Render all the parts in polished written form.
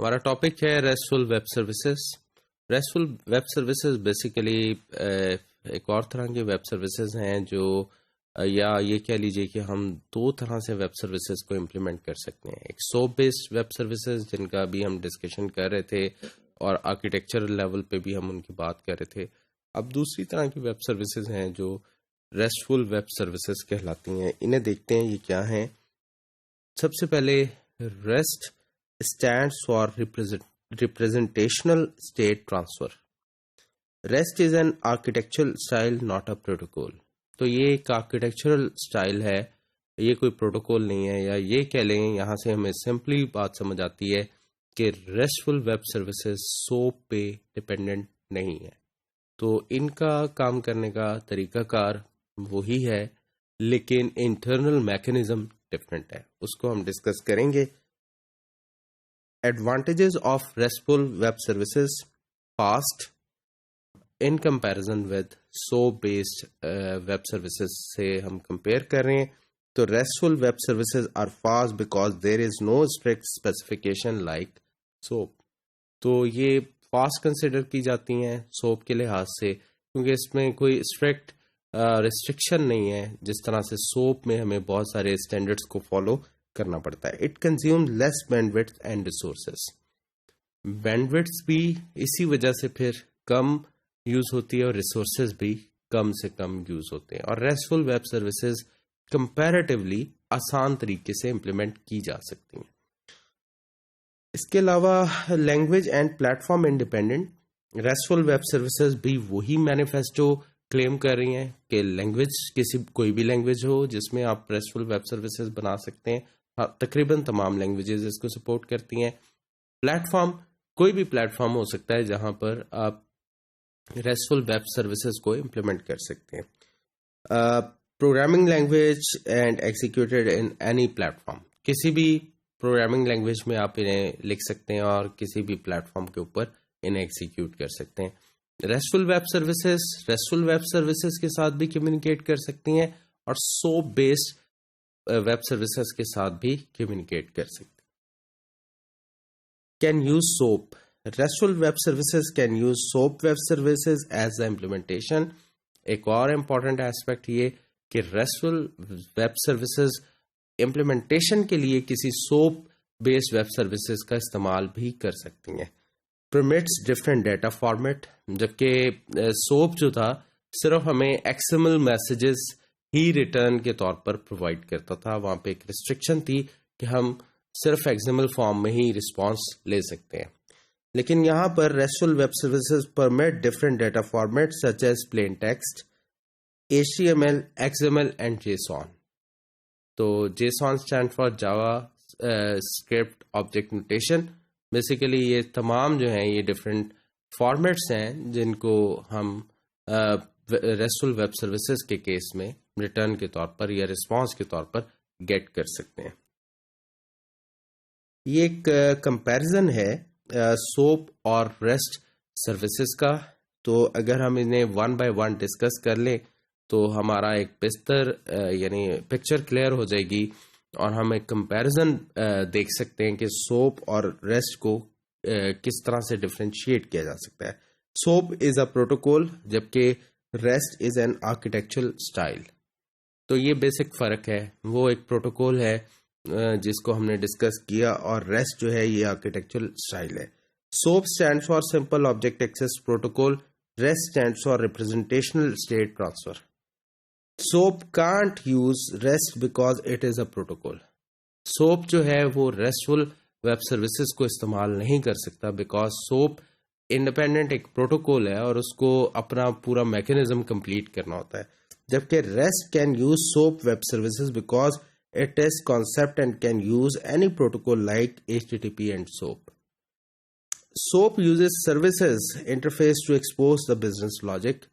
ہمارا ٹاپک ہے RESTful web services. RESTful web services basically ایک اور طرح کی ویب سروسز ہیں جو یا یہ کہہ لیجیے کہ ہم دو طرح سے ویب سروسز کو امپلیمنٹ کر سکتے ہیں. ایک سوپ بیسڈ ویب سروسز جن کا بھی ہم ڈسکشن کر رہے تھے اور آرکیٹیکچر لیول پہ بھی ہم ان کی بات کر رہے تھے. اب دوسری طرح کی ویب سروسز ہیں جو ریسٹفل ویب سروسز کہلاتی ہیں. انہیں دیکھتے ہیں یہ کیا ہیں. سب سے پہلے REST stands for representational state transfer. REST is an architectural style not a protocol. تو یہ ایک آرکیٹیکچرل اسٹائل ہے, یہ کوئی پروٹوکول نہیں ہے. یا یہ کہہ لیں یہاں سے ہمیں سمپلی بات سمجھ آتی ہے کہ ریسٹفل ویب سروسز سوپ پہ ڈپینڈنٹ نہیں ہے. تو ان کا کام کرنے کا طریقہ کار وہی ہے لیکن انٹرنل میکینزم ڈفرینٹ ہے. اس کو ہم ڈسکس کریں گے. Advantages of RESTful web services: fast in comparison with SOAP based web services سے ہم کمپیئر کر رہے ہیں تو RESTful web services are fast because there is no strict specification like SOAP. تو یہ فاسٹ کنسیڈر کی جاتی ہیں سوپ کے لحاظ سے کیونکہ اس میں کوئی اسٹرکٹ ریسٹرکشن نہیں ہے جس طرح سے سوپ میں ہمیں بہت سارے اسٹینڈرڈس کو فالو کرنا پڑتا ہے. It consume less bandwidth and resources. Bandwidth بھی اسی وجہ سے پھر کم یوز ہوتی ہے اور ریسورسز بھی کم سے کم یوز ہوتے ہیں. اور ریسٹفل ویب سروسز کمپیریٹیولی آسان طریقے سے امپلیمنٹ کی جا سکتی ہیں. اس کے علاوہ لینگویج اینڈ پلیٹ فارم انڈیپینڈنٹ. ریسٹفل ویب سروسز بھی وہی مینیفیسٹو کلیم کر رہی ہیں کہ لینگویج کوئی بھی لینگویج ہو جس میں آپ ریسٹفل ویب سروسز بنا سکتے ہیں. تقریباً تمام لینگویجز اس کو سپورٹ کرتی ہیں. پلیٹ فارم کوئی بھی پلیٹ فارم ہو سکتا ہے جہاں پر آپ ریسٹفل ویب سروسز کو امپلیمنٹ کر سکتے ہیں. Programming language and executed in any plate form. کسی بھی پروگرامنگ لینگویج میں آپ انہیں لکھ سکتے ہیں اور کسی بھی پلیٹ فارم کے اوپر انہیں ایگزیکیوٹ کر سکتے ہیں. ریسٹفل ویب سروسز کے ساتھ بھی کمیونیکیٹ کر سکتی ہیں اور سوپ بیسڈ ویب سروسز کے ساتھ بھی کمیونیکیٹ کر سکتے ہیں. Can use SOAP. RESTful web services can use SOAP web services as a implementation. ایک اور امپورٹنٹ ایسپیکٹ یہ کہ ریسٹفل ویب سروسز امپلیمنٹیشن کے لیے کسی سوپ بیسڈ ویب سروسز کا استعمال بھی کر سکتی ہیں. Permits different data format. جبکہ سوپ جو تھا صرف ہمیں XML میسیجز ہی ریٹرن کے طور پر پرووائڈ کرتا تھا. وہاں پہ ایک ریسٹرکشن تھی کہ ہم صرف XML فارم میں ہی رسپانس لے سکتے ہیں. لیکن یہاں پر RESTful web services permit different data format such as plain text, HTML, XML and JSON. تو JSON stand for JavaScript object notation. Basically یہ تمام جو ہیں یہ ڈفرینٹ فارمیٹس ہیں جن کو ہم ریسٹفل ویب سروسز کے کیس میں ریٹرن کے طور پر یا رسپانس کے طور پر گیٹ کر سکتے ہیں. یہ ایک کمپیریزن ہے سوپ اور ریسٹ سروسز کا. تو اگر ہم انہیں ون بائی ون ڈسکس کر لیں تو ہمارا ایک بہتر یعنی پکچر کلیئر ہو جائے گی اور ہم ایک کمپیریزن دیکھ سکتے ہیں کہ سوپ اور ریسٹ کو کس طرح سے ڈفرینشیٹ کیا جا سکتا ہے. سوپ از اے پروٹوکول جبکہ rest is an architectural style. تو یہ بیسک فرق ہے. وہ ایک پروٹوکول ہے جس کو ہم نے ڈسکس کیا اور ریسٹ جو ہے یہ آرکیٹیکچرل اسٹائل ہے. SOAP stand for simple object access protocol. REST stand for representational state transfer. SOAP can't use REST because it is a protocol. SOAP جو ہے وہ ریسٹفل ویب سروسز کو استعمال نہیں کر سکتا بیکاز سوپ انڈیپینڈنٹ ایک پروٹوکول ہے اور اس کو اپنا پورا میکینزم کمپلیٹ کرنا ہوتا ہے. جبکہ REST can use SOAP web services because it is concept and can use any protocol like HTTP and SOAP. SOAP uses services interface to expose the business logic.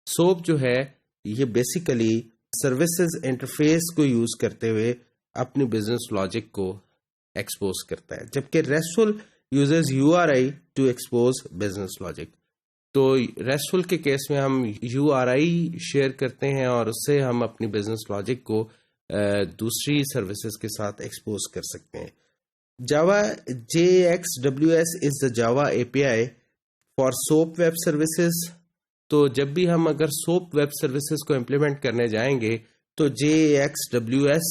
SOAP جو ہے یہ basically services interface کو use کرتے ہوئے اپنی business logic کو expose کرتا ہے. جبکہ RESTful uses URI to expose business logic. تو ریسٹفل کے کیس میں ہم URI شیئر کرتے ہیں اور اس سے ہم اپنی بزنس لاجک کو دوسری سروسز کے ساتھ ایکسپوز کر سکتے ہیں. Java JXWS is the Java API for SOAP web services. تو جب بھی ہم اگر SOAP web services کو امپلیمنٹ کرنے جائیں گے تو JXWS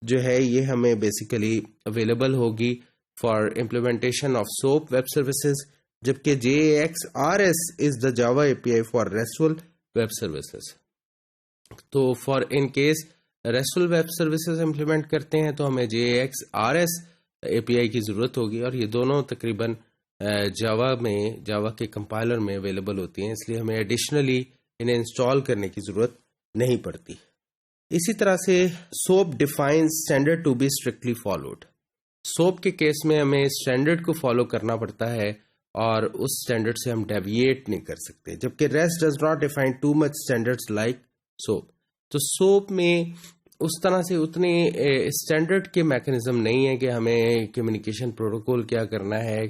جو ہے یہ ہمیں بیسیکلی اویلیبل ہوگی for implementation of SOAP web services, جبکہ JXRS is the Java API for RESTful web services. تو for in case RESTful web services implement کرتے ہیں تو ہمیں JXRS API کی ضرورت ہوگی, اور یہ دونوں تقریباً جاوا کے کمپائلر میں اویلیبل ہوتی ہیں, اس لیے ہمیں ایڈیشنلی انہیں انسٹال کرنے کی ضرورت نہیں پڑتی. اسی طرح سے SOAP defines standard to be strictly followed. SOAP کے کیس میں ہمیں اسٹینڈرڈ کو فالو کرنا پڑتا ہے اور اس اسٹینڈرڈ سے ہم ڈیویٹ نہیں کر سکتے, جبکہ REST does not define too much standards like SOAP. تو SOAP میں اس طرح سے اتنے اسٹینڈرڈ کے میکنزم نہیں ہے کہ ہمیں کمیونیکیشن پروٹوکول کیا کرنا ہے,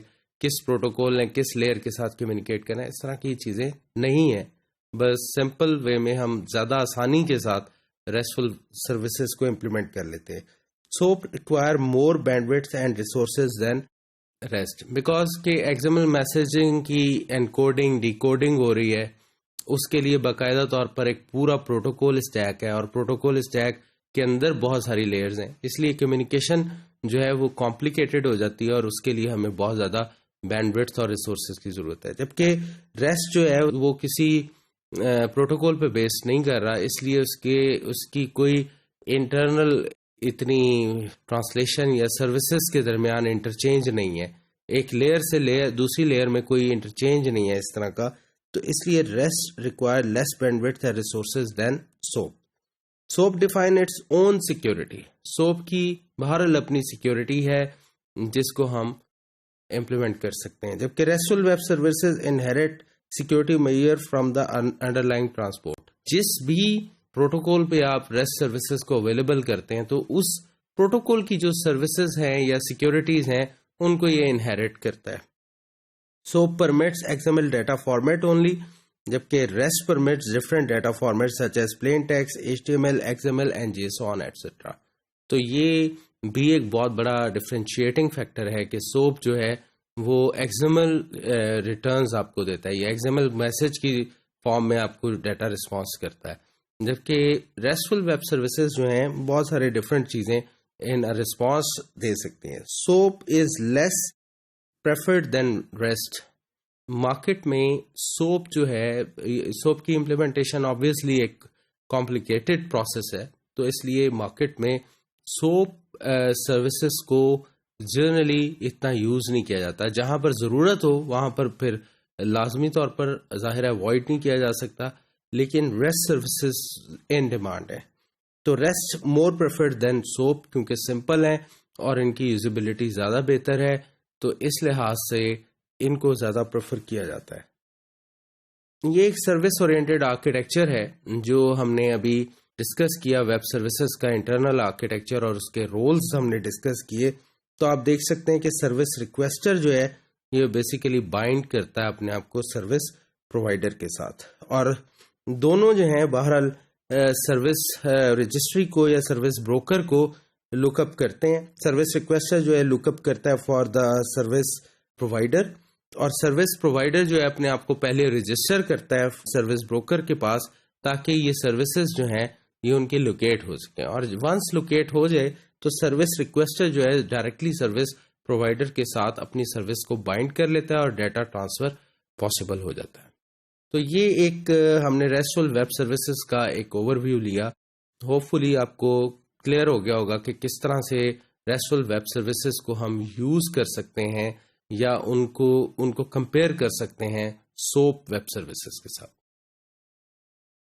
کس پروٹوکول نے کس لیئر کے ساتھ کمیونیکیٹ کرنا ہے, اس طرح کی چیزیں نہیں ہیں. بس سمپل وے میں ہم زیادہ آسانی کے ساتھ RESTful سروسز کو امپلیمنٹ کر لیتے ہیں. SOAP require more bandwidth and resources than REST because کہ XML میسیجنگ کی انکوڈنگ ڈیکوڈنگ ہو رہی ہے, اس کے لیے باقاعدہ طور پر ایک پورا پروٹوکول اسٹیک ہے, اور پروٹوکول اسٹیک کے اندر بہت ساری لیئرز ہیں, اس لیے کمیونیکیشن جو ہے وہ کمپلیکیٹڈ ہو جاتی ہے, اور اس کے لیے ہمیں بہت زیادہ بینڈ وڈتھ اور ریسورسز کی ضرورت ہے. جبکہ REST جو ہے وہ کسی پروٹوکول پہ بیس نہیں کر رہا, اس لیے اس کی کوئی انٹرنل اتنی ٹرانسلیشن یا سروسز کے درمیان انٹرچینج نہیں ہے, ایک لیئر سے دوسری لیئر میں کوئی انٹرچینج نہیں ہے اس طرح کا. تو اس لیے REST require less bandwidth and resources than SOAP. SOAP define its own security. SOAP کی بہرحال اپنی سیکیورٹی ہے جس کو ہم امپلیمنٹ کر سکتے ہیں, جبکہ RESTful web services inherit security measure from the underlying transport. جس بھی پروٹوکول پہ آپ REST سروسز کو اویلیبل کرتے ہیں تو اس پروٹوکول کی جو سروسز ہیں یا سیکیورٹیز ہیں ان کو یہ انہیریٹ کرتا ہے. SOAP permits XML data format only, جبکہ REST permits different data formats such as plain text, HTML, XML and JSON etc. تو یہ بھی ایک بہت بڑا ڈفرینشیٹنگ فیکٹر ہے کہ SOAP جو ہے وہ XML ریٹرنز آپ کو دیتا ہے, یا XML میسج کی فارم میں آپ کو ڈیٹا رسپانس کرتا ہے, جبکہ RESTful ویب سروسز جو ہیں بہت سارے ڈفرینٹ چیزیں ان رسپانس دے سکتے ہیں. SOAP از لیس preferred than REST. مارکیٹ میں SOAP جو ہے, SOAP کی امپلیمنٹیشن obviously ایک کمپلیکیٹڈ پروسیس ہے, تو اس لیے مارکیٹ میں SOAP سروسز کو جنرلی اتنا یوز نہیں کیا جاتا. جہاں پر ضرورت ہو وہاں پر پھر لازمی طور پر ظاہر ہے اوائڈ نہیں کیا جا سکتا, لیکن REST سروسز ان ڈیمانڈ ہے. تو REST more preferred than SOAP کیونکہ سمپل ہیں اور ان کی یوزیبلٹی زیادہ بہتر ہے, تو اس لحاظ سے ان کو زیادہ پریفر کیا جاتا ہے. یہ ایک سروس اورینٹڈ آرکیٹیکچر ہے جو ہم نے ابھی ڈسکس کیا, ویب سروسز کا انٹرنل آرکیٹیکچر اور اس کے رولز ہم نے ڈسکس کیے. تو آپ دیکھ سکتے ہیں کہ سروس ریکویسٹر جو ہے یہ بیسیکلی بائنڈ کرتا ہے اپنے آپ کو سروس پرووائڈر کے ساتھ, اور دونوں جو ہیں بہرحال سروس رجسٹری کو یا سروس بروکر کو لک اپ کرتے ہیں. سروس ریکویسٹر جو ہے لک اپ کرتا ہے فار دا سروس پرووائڈر, اور سروس پرووائڈر جو ہے اپنے آپ کو پہلے رجسٹر کرتا ہے سروس بروکر کے پاس تاکہ یہ سروسز جو ہیں یہ ان کے لوکیٹ ہو سکیں, اور ونس لوکیٹ ہو جائے تو سروس ریکویسٹر جو ہے ڈائریکٹلی سروس پرووائڈر کے ساتھ اپنی سروس کو بائنڈ کر لیتا ہے اور ڈیٹا ٹرانسفر پاسبل ہو جاتا ہے. تو یہ ایک ہم نے RESTful ویب سروسز کا ایک اوور ویو لیا. ہوپ فلی آپ کو کلیئر ہو گیا ہوگا کہ کس طرح سے RESTful ویب سروسز کو ہم یوز کر سکتے ہیں یا ان کو کمپیئر کر سکتے ہیں SOAP ویب سروسز کے ساتھ.